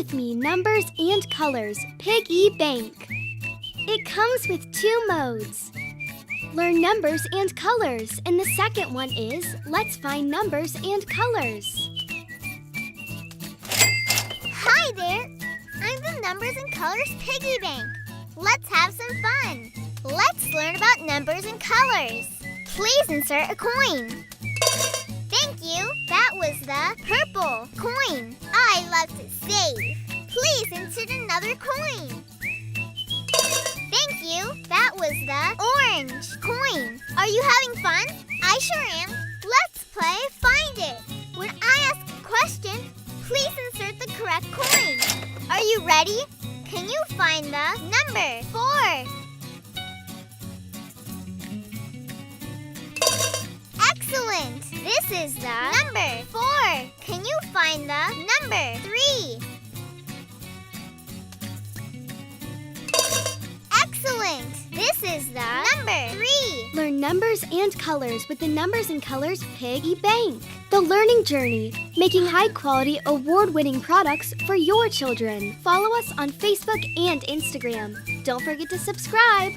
with me Numbers and Colors Piggy Bank. It comes with 2 modes. Learn numbers and colors, and the second one is Let's Find Numbers and Colors. Hi there! I'm the Numbers and Colors Piggy Bank. Let's have some fun. Let's learn about numbers and colors. Please insert a coin. Thank you. That was the purple coin. I love to save. Please insert another coin. Thank you. That was the orange coin. Are you having fun? I sure am. Let's play Find It. When I ask a question, please insert the correct coin. Are you ready? Can you find the number 4? Excellent! This is the number 4. Can you find the number 3? Excellent! This is the number 3. Learn numbers and colors with the Numbers and Colors Piggy Bank. The Learning Journey, making high-quality, award-winning products for your children. Follow us on Facebook and Instagram. Don't forget to subscribe.